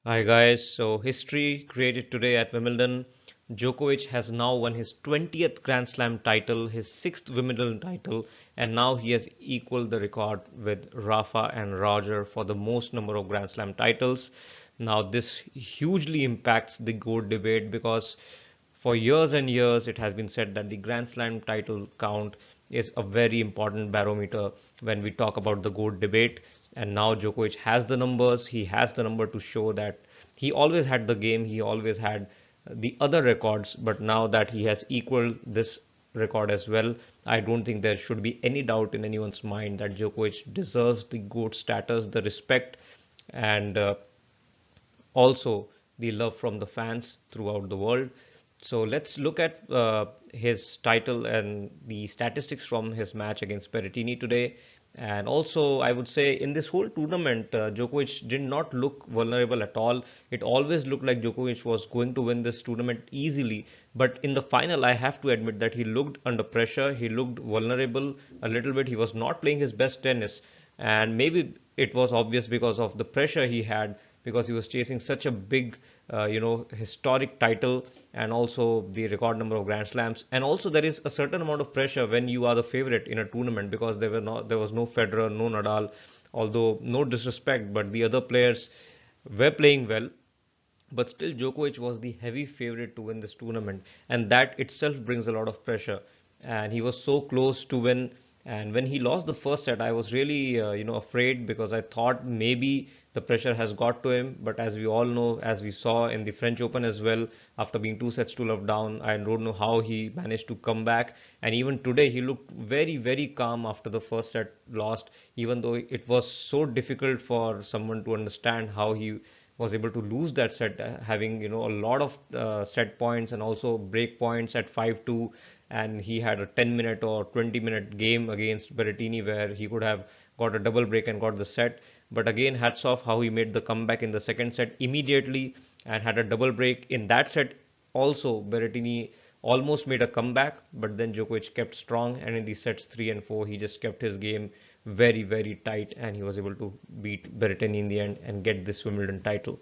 Hi guys, so history created today at Wimbledon. Djokovic has now won his 20th Grand Slam title, his 6th Wimbledon title, and now he has equaled the record with Rafa and Roger for the most number of Grand Slam titles. Now, this hugely impacts the GOAT debate because for years and years it has been said that the Grand Slam title count is a very important barometer when we talk about the GOAT debate. And now Djokovic has the numbers, he has the number to show that he always had the game, he always had the other records, but now that he has equaled this record as well, I don't think there should be any doubt in anyone's mind that Djokovic deserves the GOAT status, the respect, and also the love from the fans throughout the world. So let's look at his title and the statistics from his match against Berrettini today. And also, I would say in this whole tournament, Djokovic did not look vulnerable at all. It always looked like Djokovic was going to win this tournament easily. But in the final, I have to admit that he looked under pressure. He looked vulnerable a little bit. He was not playing his best tennis. And maybe it was obvious because of the pressure he had because he was chasing such a big, historic title and also the record number of Grand Slams. And also there is a certain amount of pressure when you are the favorite in a tournament because there was no Federer, no Nadal. Although no disrespect, but the other players were playing well. But still, Djokovic was the heavy favorite to win this tournament, and that itself brings a lot of pressure. And he was so close to win. And when he lost the first set, I was really, afraid because I thought maybe the pressure has got to him. But as we all know, as we saw in the French Open as well, after being 2 sets to love down, I don't know how he managed to come back. And even today, he looked very, very calm after the first set lost, even though it was so difficult for someone to understand how he was able to lose that set, having a lot of set points and also break points at 5-2, and he had a 10-minute or 20-minute game against Berrettini where he could have got a double break and got the set. But again, hats off how he made the comeback in the second set immediately and had a double break in that set. Also, Berrettini almost made a comeback, but then Djokovic kept strong, and in the sets 3 and 4, he just kept his game very, very tight, and he was able to beat Berrettini in the end and get this Wimbledon title.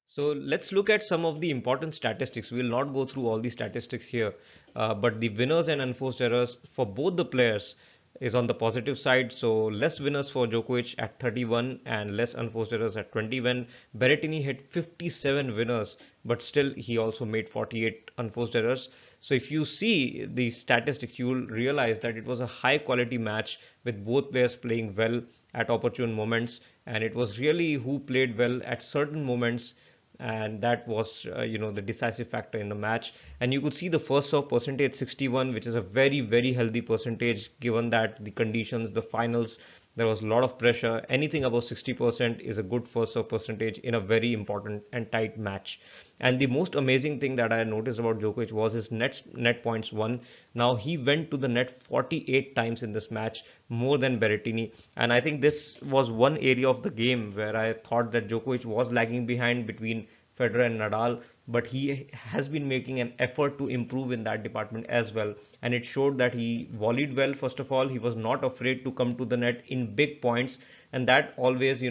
So let's look at some of the important statistics. We will not go through all the statistics here, but the winners and unforced errors for both the players is on the positive side. So less winners for Djokovic at 31 and less unforced errors at 21. Berrettini hit 57 winners, but still he also made 48 unforced errors. So if you see the statistics, you will realize that it was a high quality match with both players playing well at opportune moments, and it was really who played well at certain moments, and that was the decisive factor in the match. And you could see the first serve percentage 61, which is a very, very healthy percentage given that the conditions, the finals, there was a lot of pressure. Anything above 60% is a good first serve percentage in a very important and tight match. And the most amazing thing that I noticed about Djokovic was his net points won. Now he went to the net 48 times in this match, more than Berrettini. And I think this was one area of the game where I thought that Djokovic was lagging behind between Federer and Nadal, but he has been making an effort to improve in that department as well. And it showed that he volleyed well, first of all. He was not afraid to come to the net in big points. And that always,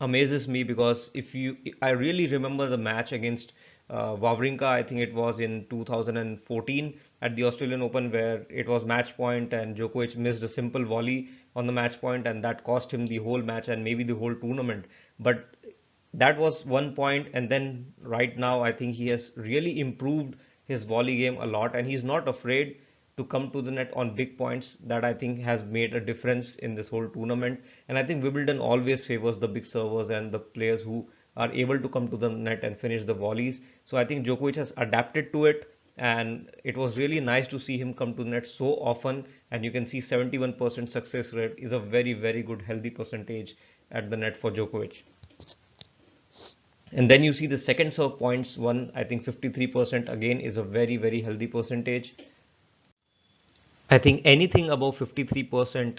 amazes me because if you I really remember the match against Wawrinka. I think it was in 2014 at the Australian Open where it was match point and Djokovic missed a simple volley on the match point, and that cost him the whole match and maybe the whole tournament. But that was one point, and then right now I think he has really improved his volley game a lot, and he's not afraid to come to the net on big points. That I think has made a difference in this whole tournament. And I think Wimbledon always favors the big servers and the players who are able to come to the net and finish the volleys. So I think Djokovic has adapted to it, and it was really nice to see him come to the net so often. And you can see 71% success rate is a very, very good healthy percentage at the net for Djokovic. And then you see the second serve points one, I think 53% again is a very, very healthy percentage. I think anything above 53%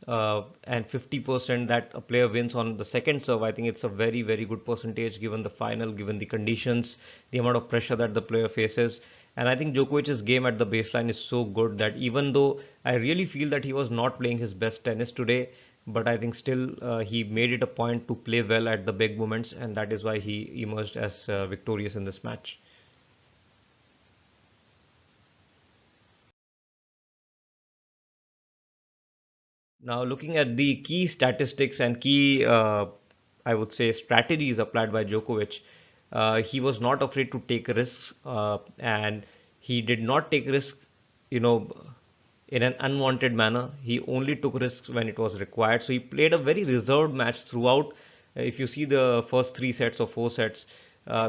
and 50% that a player wins on the second serve, I think it's a very, very good percentage given the final, given the conditions, the amount of pressure that the player faces. And I think Djokovic's game at the baseline is so good that even though I really feel that he was not playing his best tennis today, but I think still he made it a point to play well at the big moments, and that is why he emerged as victorious in this match. Now, looking at the key statistics and key, I would say, strategies applied by Djokovic, he was not afraid to take risks, and he did not take risks, you know, in an unwanted manner. He only took risks when it was required. So he played a very reserved match throughout. If you see the first three sets or four sets,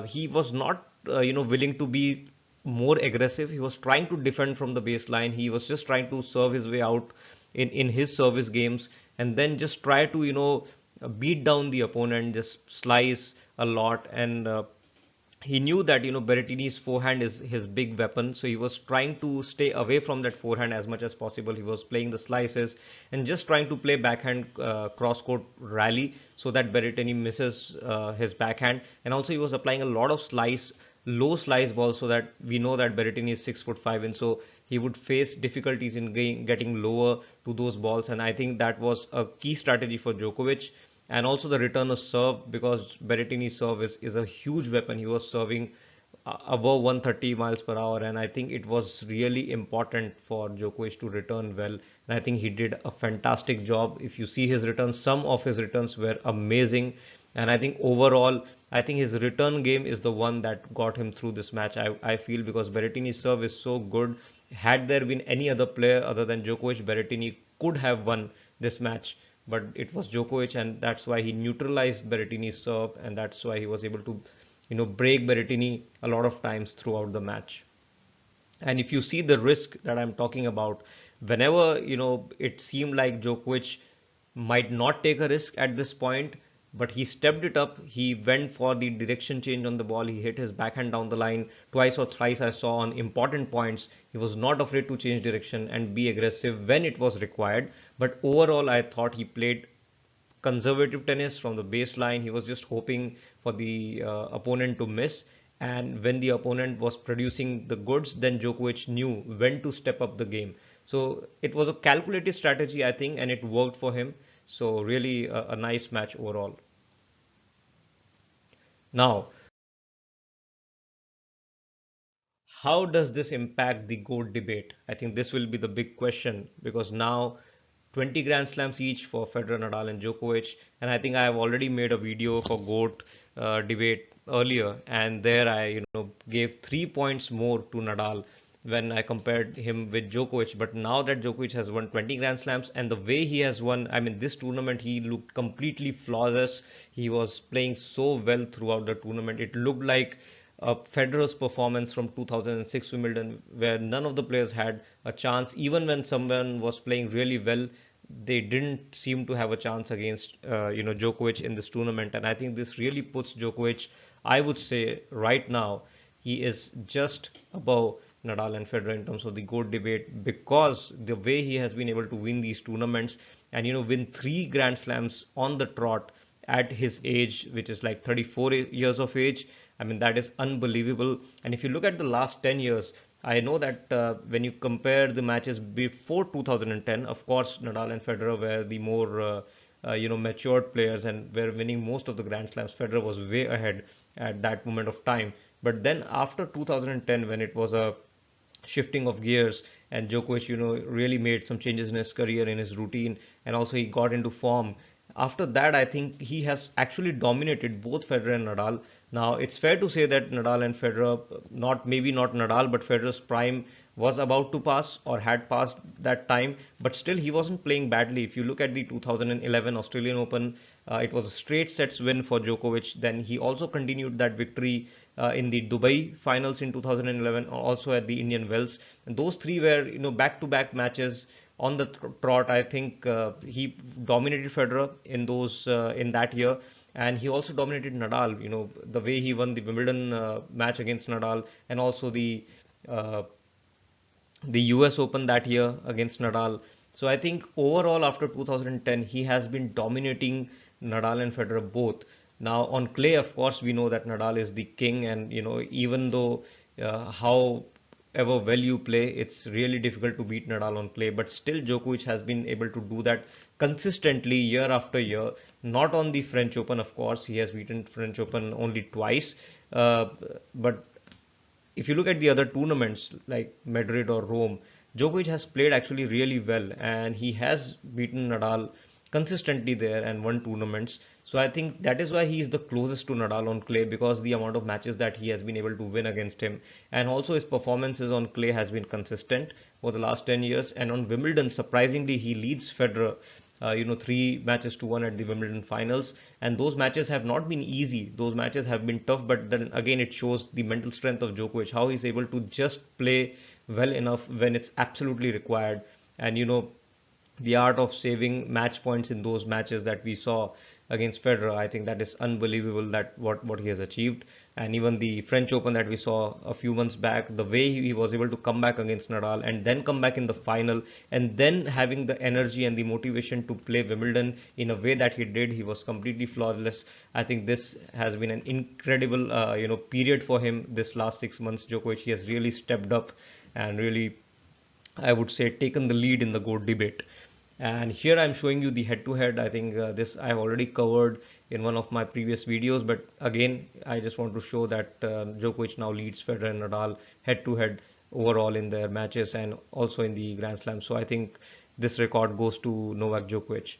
he was not, willing to be more aggressive. He was trying to defend from the baseline. He was just trying to serve his way out in his service games, and then just try to beat down the opponent, just slice a lot. And he knew that Berrettini's forehand is his big weapon, so he was trying to stay away from that forehand as much as possible. He was playing the slices and just trying to play backhand cross-court rally so that Berrettini misses his backhand. And also he was applying a lot of low slice balls, so that we know that Berrettini is 6'5", and so he would face difficulties in getting lower to those balls. And I think that was a key strategy for Djokovic. And also the return of serve, because Berrettini's serve is a huge weapon. He was serving above 130 miles per hour, and I think it was really important for Djokovic to return well. And I think he did a fantastic job. If you see his returns, some of his returns were amazing, and I think overall, I think his return game is the one that got him through this match. I feel, because Berrettini's serve is so good. Had there been any other player other than Djokovic, Berrettini could have won this match, but it was Djokovic, and that's why he neutralized Berrettini's serve, and that's why he was able to, break Berrettini a lot of times throughout the match. And if you see the risk that I'm talking about, whenever it seemed like Djokovic might not take a risk at this point, but he stepped it up. He went for the direction change on the ball. He hit his backhand down the line twice or thrice. I saw on important points. He was not afraid to change direction and be aggressive when it was required. But overall, I thought he played conservative tennis from the baseline. He was just hoping for the opponent to miss. And when the opponent was producing the goods, then Djokovic knew when to step up the game. So it was a calculated strategy, I think, and it worked for him. So really a nice match overall. Now, how does this impact the GOAT debate? I think this will be the big question, because now 20 Grand Slams each for Federer, Nadal, and Djokovic. And I think I have already made a video for GOAT debate earlier, and there I gave 3 points more to Nadal when I compared him with Djokovic. But now that Djokovic has won 20 Grand Slams, and the way he has won, I mean, this tournament, he looked completely flawless. He was playing so well throughout the tournament. It looked like Federer's performance from 2006 Wimbledon, where none of the players had a chance. Even when someone was playing really well, they didn't seem to have a chance against Djokovic in this tournament. And I think this really puts Djokovic, I would say, right now he is just above Nadal and Federer in terms of the GOAT debate, because the way he has been able to win these tournaments and win three Grand Slams on the trot at his age, which is like 34 years of age. I mean, that is unbelievable. And if you look at the last 10 years, I know that when you compare the matches before 2010, of course, Nadal and Federer were the more matured players and were winning most of the Grand Slams. Federer was way ahead at that moment of time. But then after 2010, when it was a shifting of gears, and Djokovic, really made some changes in his career, in his routine, and also he got into form. After that, I think he has actually dominated both Federer and Nadal. Now, it's fair to say that Nadal and Federer, not maybe not Nadal, but Federer's prime was about to pass or had passed that time, but still he wasn't playing badly. If you look at the 2011 Australian Open, it was a straight sets win for Djokovic. Then he also continued that victory in the Dubai finals in 2011, also at the Indian Wells. And those three were, back-to-back matches on the trot. I think he dominated Federer in those in that year, and he also dominated Nadal. The way he won the Wimbledon match against Nadal, and also uh, the US Open that year against Nadal. So I think overall after 2010 he has been dominating Nadal and Federer both. Now on clay, of course, we know that Nadal is the king, and even though how ever well you play, it's really difficult to beat Nadal on clay. But still, Djokovic has been able to do that consistently year after year. Not on the French Open, of course, he has beaten French Open only twice. Uh, but if you look at the other tournaments like Madrid or Rome, Djokovic has played actually really well, and he has beaten Nadal consistently there and won tournaments. So I think that is why he is the closest to Nadal on clay, because the amount of matches that he has been able to win against him, and also his performances on clay has been consistent for the last 10 years. And on Wimbledon, surprisingly, he leads Federer, 3 matches to 1 at the Wimbledon finals. And those matches have not been easy. Those matches have been tough, but then again, it shows the mental strength of Djokovic, how he's able to just play well enough when it's absolutely required. And the art of saving match points in those matches that we saw against Federer, I think that is unbelievable, that what he has achieved. And even the French Open that we saw a few months back, the way he was able to come back against Nadal and then come back in the final, and then having the energy and the motivation to play Wimbledon in a way that he did, he was completely flawless. I think this has been an incredible period for him this last 6 months. Djokovic, he has really stepped up and really, I would say, taken the lead in the GOAT debate. And here I'm showing you the head-to-head. I think this I've already covered in one of my previous videos, but again, I just want to show that Djokovic now leads Federer and Nadal head-to-head overall in their matches and also in the Grand Slam. So I think this record goes to Novak Djokovic.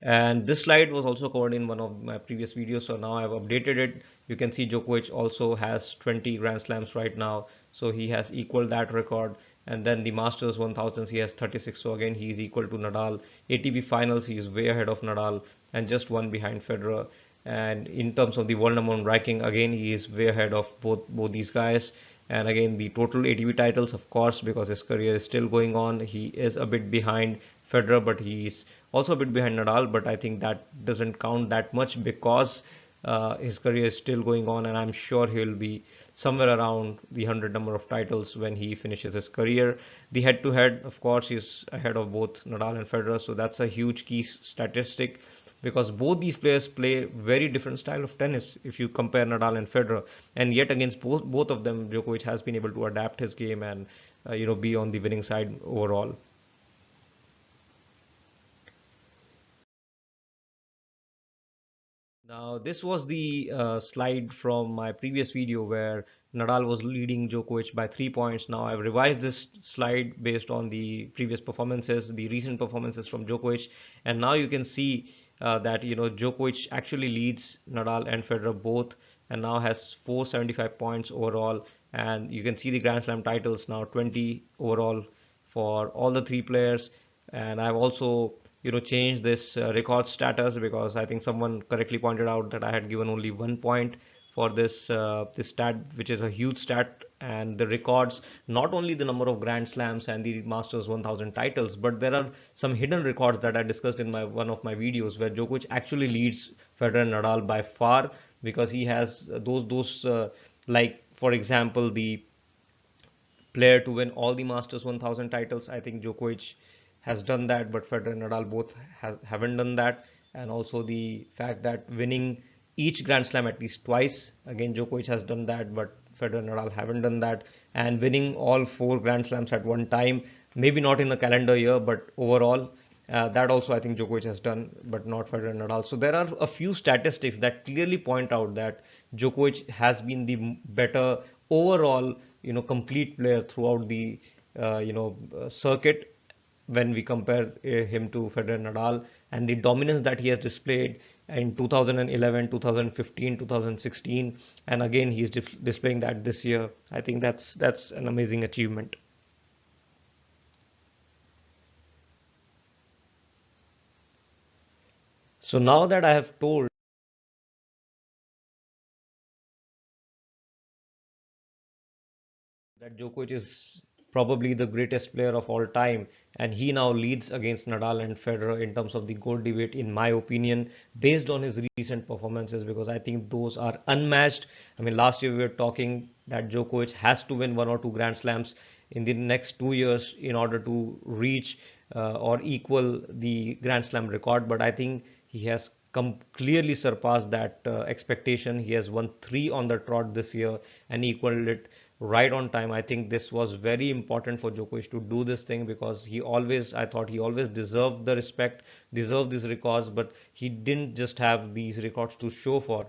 And this slide was also covered in one of my previous videos, so now I've updated it. You can see Djokovic also has 20 Grand Slams right now, so he has equaled that record. And then the Masters 1000s, he has 36, so again he is equal to Nadal. ATP Finals, he is way ahead of Nadal and just one behind Federer. And in terms of the world number one ranking, again he is way ahead of both these guys. And again, the total ATP titles, of course, because his career is still going on, he is a bit behind Federer, but he's also a bit behind Nadal. But I think that doesn't count that much, because his career is still going on, and I'm sure he will be somewhere around the 100 number of titles when he finishes his career. The head-to-head, of course, is ahead of both Nadal and Federer, so that's a huge key statistic, because both these players play very different style of tennis if you compare Nadal and Federer. And yet against both of them, Djokovic has been able to adapt his game and be on the winning side overall. Now, this was the slide from my previous video where Nadal was leading Djokovic by 3 points. Now, I've revised this slide based on the previous performances, the recent performances from Djokovic, and now you can see that Djokovic actually leads Nadal and Federer both, and now has 475 points overall. And you can see the Grand Slam titles now 20 overall for all the three players. And I've also changed this record status, because I think someone correctly pointed out that I had given only 1 point for this stat, which is a huge stat. And the records, not only the number of Grand Slams and the Masters 1000 titles, but there are some hidden records that I discussed in my one of my videos, where Djokovic actually leads Federer and Nadal by far, because he has those like, for example, the player to win all the Masters 1000 titles. I think Djokovic has done that, but Federer and Nadal both haven't done that. And also the fact that winning each Grand Slam at least twice. Again, Djokovic has done that, but Federer and Nadal haven't done that. And winning all 4 Grand Slams at one time, maybe not in the calendar year, but overall, that also I think Djokovic has done, but not Federer and Nadal. So there are a few statistics that clearly point out that Djokovic has been the better overall, complete player throughout the circuit when we compare him to Federer and Nadal, and the dominance that he has displayed in 2011, 2015, 2016, and again he's displaying that this year. I think that's an amazing achievement. So now that I have told that Djokovic is probably the greatest player of all time, and he now leads against Nadal and Federer in terms of the GOAT debate, in my opinion, based on his recent performances, because I think those are unmatched. I mean, last year we were talking that Djokovic has to win 1 or 2 Grand Slams in the next 2 years in order to reach or equal the Grand Slam record, but I think he has clearly surpassed that expectation. He has won 3 on the trot this year and equaled it right on time. I think this was very important for Djokovic to do this thing, because I thought he always deserved the respect, deserved these records, but he didn't just have these records to show for.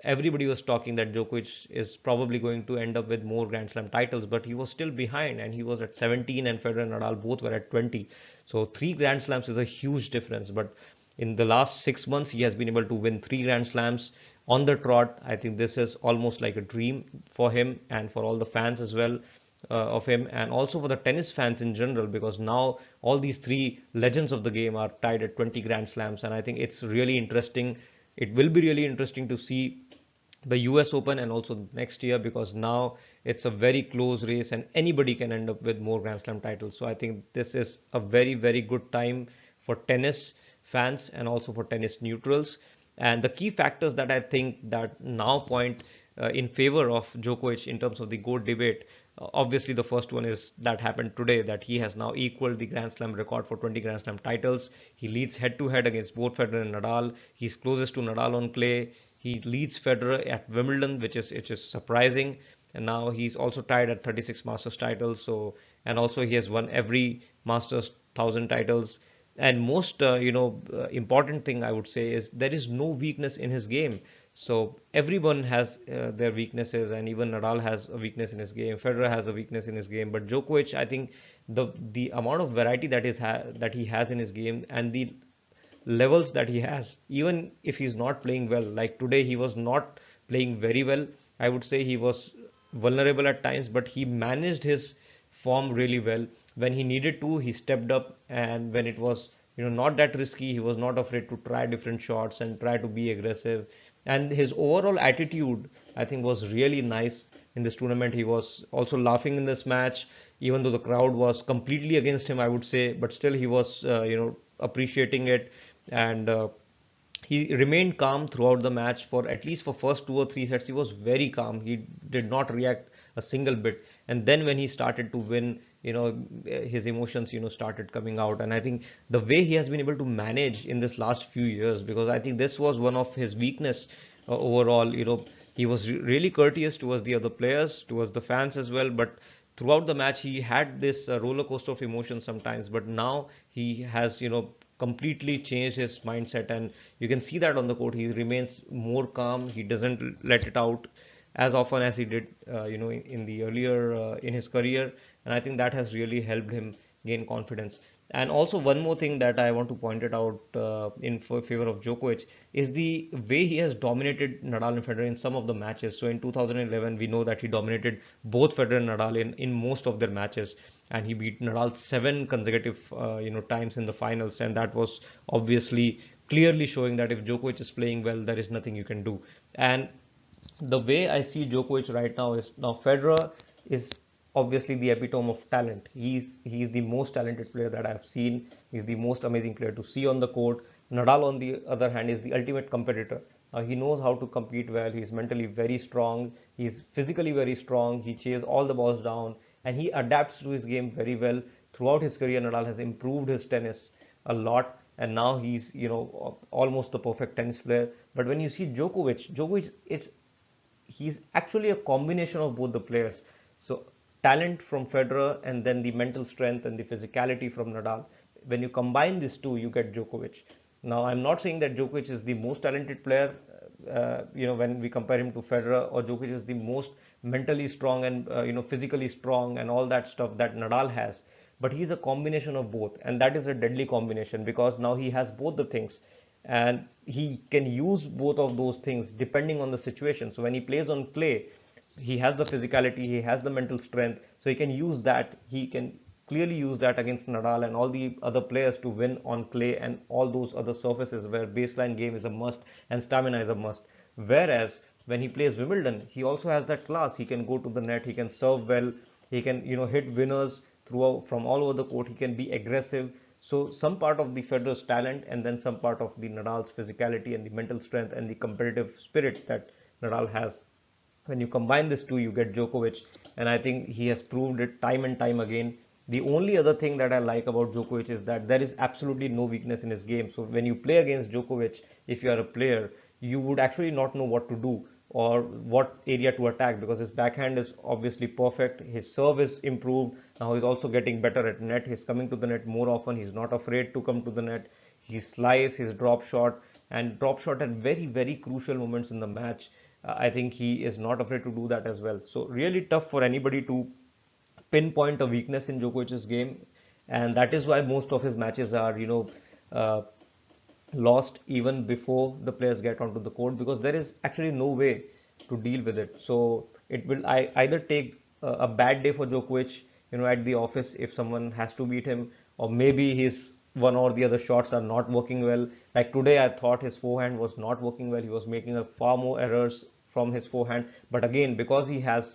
Everybody was talking that Djokovic is probably going to end up with more Grand Slam titles, but he was still behind, and he was at 17 and Federer and Nadal both were at 20. So 3 Grand Slams is a huge difference, but in the last 6 months he has been able to win 3 Grand Slams on the trot. I think this is almost like a dream for him and for all the fans as well of him, and also for the tennis fans in general, because now all these 3 legends of the game are tied at 20 Grand Slams, and I think it's really interesting. It will be really interesting to see the US Open and also next year, because now it's a very close race and anybody can end up with more Grand Slam titles. So I think this is a very, very good time for tennis fans and also for tennis neutrals. And the key factors that I think that now point in favor of Djokovic in terms of the GOAT debate, obviously the first one is that happened today, that he has now equaled the Grand Slam record for 20 Grand Slam titles. He leads head to head against both Federer and Nadal. He's closest to Nadal on clay. He leads Federer at Wimbledon, which is surprising. And now he's also tied at 36 Masters titles. So, and also he has won every Masters 1000 titles. And most important thing I would say is there is no weakness in his game. So everyone has their weaknesses, and even Nadal has a weakness in his game. Federer has a weakness in his game, but Djokovic, I think the amount of variety that he has in his game, and the levels that he has, even if he's not playing well, like today he was not playing very well. I would say he was vulnerable at times, but he managed his form really well. When he needed to, he stepped up, and when it was not that risky, he was not afraid to try different shots and try to be aggressive. And his overall attitude, I think, was really nice in this tournament. He was also laughing in this match, even though the crowd was completely against him, I would say, but still he was appreciating it. And he remained calm throughout the match. For at least for first 2 or 3 sets he was very calm. He did not react a single bit, and then when he started to win, his emotions started coming out. And I think the way he has been able to manage in this last few years, because I think this was one of his weakness overall. He was really courteous towards the other players, towards the fans as well, but throughout the match he had this roller coaster of emotions sometimes. But now he has completely changed his mindset, and you can see that on the court. He remains more calm. He doesn't let it out as often as he did in the earlier in his career, and I think that has really helped him gain confidence. And also one more thing that I want to point it out in favor of Djokovic is the way he has dominated Nadal and Federer in some of the matches. So in 2011 we know that he dominated both Federer and Nadal in most of their matches, and he beat Nadal 7 consecutive times in the finals, and that was obviously clearly showing that if Djokovic is playing well, there is nothing you can do. And the way I see Djokovic right now is, now Federer is obviously the epitome of talent. He's the most talented player that I've seen. He's the most amazing player to see on the court. Nadal, on the other hand, is the ultimate competitor. He knows how to compete well. He's mentally very strong. He's physically very strong. He chases all the balls down, and he adapts to his game very well. Throughout his career, Nadal has improved his tennis a lot, and now he's almost the perfect tennis player. But when you see Djokovic, he's actually a combination of both the players. So talent from Federer, and then the mental strength and the physicality from Nadal. When you combine these two, you get Djokovic. Now, I'm not saying that Djokovic is the most talented player, when we compare him to Federer, or Djokovic is the most mentally strong and physically strong and all that stuff that Nadal has. But he's a combination of both, and that is a deadly combination, because now he has both the things, and he can use both of those things depending on the situation. So when he plays on clay, he has the physicality, he has the mental strength, so he can use that. He can clearly use that against Nadal and all the other players to win on clay and all those other surfaces where baseline game is a must and stamina is a must. Whereas when he plays Wimbledon, he also has that class. He can go to the net, he can serve well, he can hit winners throughout from all over the court, he can be aggressive. So some part of the Federer's talent, and then some part of the Nadal's physicality and the mental strength and the competitive spirit that Nadal has. When you combine these two, you get Djokovic, and I think he has proved it time and time again. The only other thing that I like about Djokovic is that there is absolutely no weakness in his game. So when you play against Djokovic, if you are a player, you would actually not know what to do or what area to attack, because his backhand is obviously perfect, his serve is improved, now he's also getting better at net, he's coming to the net more often, he's not afraid to come to the net, he slice, his drop shot, and drop shot at very, very crucial moments in the match. I think he is not afraid to do that as well. So really tough for anybody to pinpoint a weakness in Djokovic's game, and that is why most of his matches are, uh, lost even before the players get onto the court, because there is actually no way to deal with it. So it will either take a bad day for Djokovic, at the office if someone has to beat him, or maybe his one or the other shots are not working well. Like today, I thought his forehand was not working well. He was making a far more errors from his forehand. But again, because he has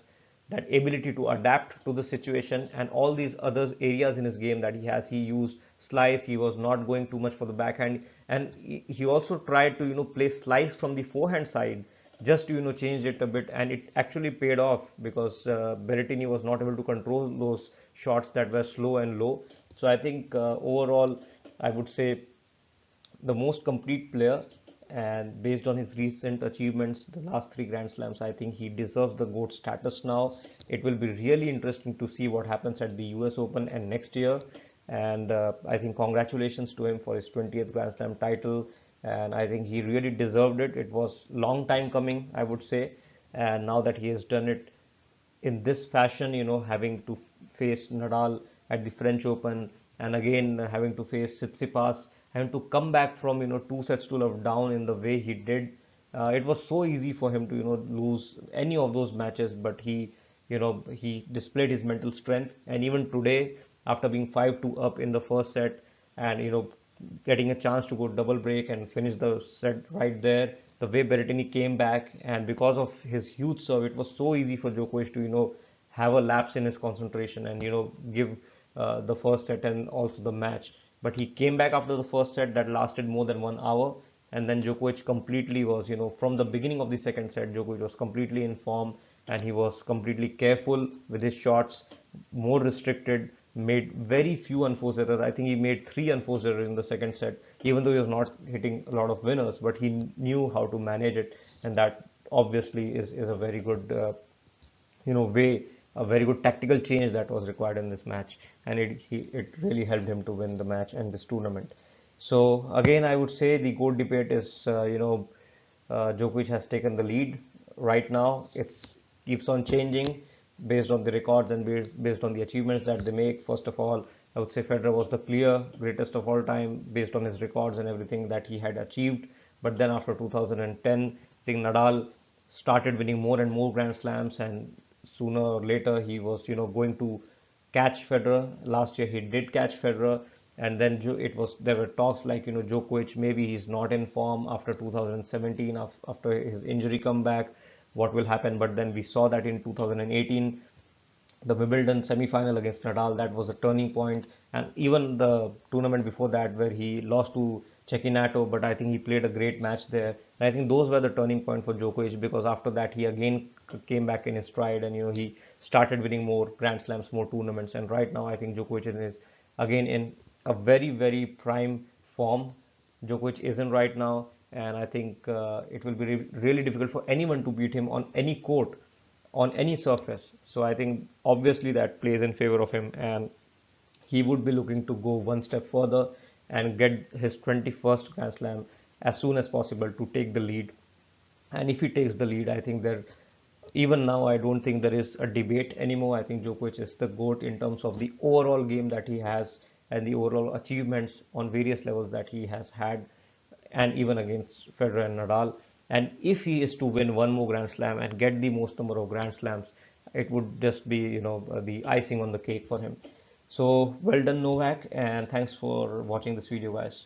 that ability to adapt to the situation and all these other areas in his game that he used slice, he was not going too much for the backhand, and he also tried to play slice from the forehand side, just to change it a bit, and it actually paid off, because Berrettini was not able to control those shots that were slow and low. So I think overall I would say the most complete player, and based on his recent achievements, the last three Grand Slams, I think he deserves the GOAT status now. It will be really interesting to see what happens at the US Open and next year. And I think congratulations to him for his 20th Grand Slam title. And I think he really deserved it. It was long time coming, I would say. And now that he has done it in this fashion, having to face Nadal at the French Open, and again having to face Tsitsipas, having to come back from two sets to love down in the way he did. It was so easy for him to lose any of those matches, but he displayed his mental strength, and even today, after being 5-2 up in the first set, and getting a chance to go double break and finish the set right there, the way Berrettini came back, and because of his huge serve, it was so easy for Djokovic to have a lapse in his concentration and give the first set and also the match. But he came back after the first set that lasted more than 1 hour, and then Djokovic completely was, from the beginning of the second set, Djokovic was completely in form, and he was completely careful with his shots, more restricted, made very few unforced errors. I think he made three unforced errors in the second set, even though he was not hitting a lot of winners, but he knew how to manage it, and that obviously is a very good, way, a very good tactical change that was required in this match, and it really helped him to win the match and this tournament. So again, I would say the GOAT debate is, Djokovic has taken the lead right now. It's keeps on changing based on the records and based on the achievements that they make. First of all, I would say Federer was the clear greatest of all time based on his records and everything that he had achieved. But then after 2010, I think Nadal started winning more and more Grand Slams, and sooner or later he was, going to catch Federer. Last year he did catch Federer, and then there were talks like Djokovic, maybe he's not in form after 2017 after his injury comeback, what will happen? But then we saw that in 2018, the Wimbledon semi-final against Nadal, that was a turning point, and even the tournament before that where he lost to Cecchinato, but I think he played a great match there. And I think those were the turning point for Djokovic, because after that he again came back in his stride, and he started winning more Grand Slams, more tournaments, and right now I think Djokovic is again in a very, very prime form. Djokovic isn't right now, and I think it will be really difficult for anyone to beat him on any court, on any surface. So I think obviously that plays in favor of him, and he would be looking to go one step further and get his 21st Grand Slam as soon as possible to take the lead. And if he takes the lead, I think even now, I don't think there is a debate anymore. I think Djokovic is the GOAT in terms of the overall game that he has and the overall achievements on various levels that he has had, and even against Federer and Nadal. And if he is to win one more Grand Slam and get the most number of Grand Slams, it would just be, the icing on the cake for him. So well done, Novak, and thanks for watching this video, guys.